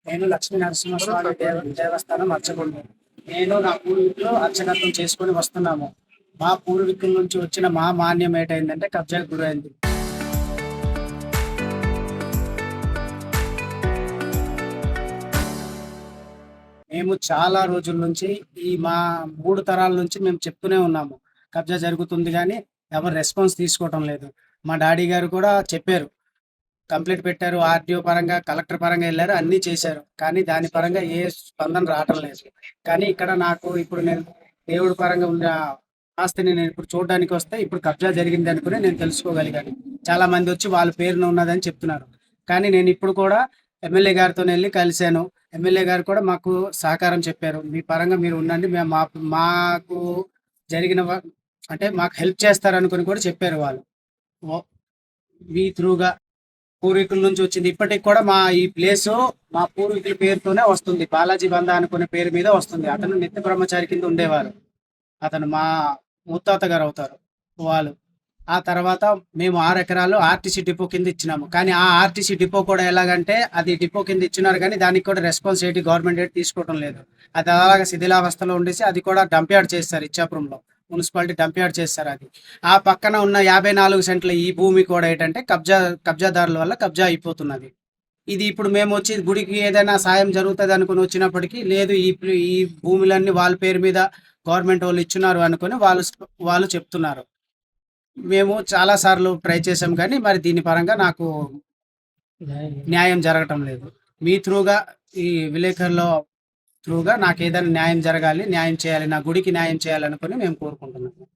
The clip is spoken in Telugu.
నేను లక్ష్మీ నరసింహస్వామి దేవస్థానం అర్చకుడిని. నేను నా పూర్వీకులు అర్చకత్వం చేసుకొని వస్తున్నాము. మా పూర్వీకుల నుంచి వచ్చిన మా మాన్యం ఏంటంటే కబ్జాకు గురైంది. మేము చాలా రోజుల నుంచి మా 3 తరాల నుంచి మేము చెప్తూనే ఉన్నాము. కబ్జా జరుగుతుంది గానీ ఎవరు రెస్పాన్స్ తీసుకోవటం లేదు. మా డాడీ గారు కూడా చెప్పారు. కంప్లైంట్ పెట్టారు. ఆర్‌టీఓ పరంగా, కలెక్టర్ పరంగా ఎళ్లారు. అన్నీ చేశారు. కానీ దాని పరంగా ఏ స్పందన రావటం లేదు. కానీ ఇక్కడ నాకు ఇప్పుడు నేను దేవుడి పరంగా ఉన్న ఆస్తిని నేను ఇప్పుడు చూడడానికొస్తే ఇప్పుడు కబ్జా జరిగింది అనుకుని నేను తెలుసుకోగలిగాను. చాలా మందొచ్చి వాళ్ళ పేరున ఉన్నదని చెప్తున్నారు. కానీ నేను ఇప్పుడు కూడా ఎమ్మెల్యే గారితోనెళ్లి కలిసాను. ఎమ్మెల్యే గారు కూడా మాకు సహకారం చెప్పారు. మీ పరంగా మీరు ఉండండి. మేము మాకు జరిగిన అంటే మాకు హెల్ప్ చేస్తారనుకుని కూడా చెప్పారు వాళ్ళు. ఓ మీ త్రూగా పూర్వీకుల నుంచి వచ్చింది. ఇప్పటికి కూడా మా ఈ ప్లేసు మా పూర్వీకుల పేరుతోనే వస్తుంది. బాలాజీ బంద అనుకునే పేరు మీద వస్తుంది. అతను నిత్య బ్రహ్మచారి కింద ఉండేవారు. అతను మా ముత్తాత గారు అవుతారు వాళ్ళు. ఆ తర్వాత మేము 6 ఎకరాలు ఆర్టీసీ డిపో కింద ఇచ్చినాము. కానీ ఆ ఆర్టీసీ డిపో కూడా ఎలాగంటే అది డిపో కింద ఇచ్చినారు కానీ దానికి కూడా రెస్పాన్సిబిలిటీ గవర్నమెంట్ ఏంటి తీసుకోవడం లేదు. అది అలాగా శిథిలావస్థలో ఉండేసి అది కూడా డంప్ యార్డ్ చేస్తారు. ఇచ్చాపురంలో మున్సిపాలిటీ డంప్ యార్డ్ చేస్తారు అది. ఆ పక్కన ఉన్న 54 సెంట్ల ఈ భూమి కూడా ఏంటంటే కబ్జాదారుల వల్ల కబ్జా అయిపోతున్నది. ఇది ఇప్పుడు మేము వచ్చి గుడికి ఏదైనా సాయం జరుగుతుంది అనుకుని వచ్చినప్పటికీ లేదు, ఈ భూములన్నీ వాళ్ళ పేరు మీద గవర్నమెంట్ వాళ్ళు ఇచ్చున్నారు అనుకుని వాళ్ళు చెప్తున్నారు. మేము చాలా సార్లు ట్రై చేసాం కానీ మరి దీని పరంగా నాకు న్యాయం జరగటం లేదు. మీ త్రూగా ఈ విలేకరులో త్రూగా నాకు ఏదైనా న్యాయం జరగాలి, న్యాయం చేయాలి, నా గుడికి న్యాయం చేయాలనుకుని మేము కోరుకుంటున్నాము.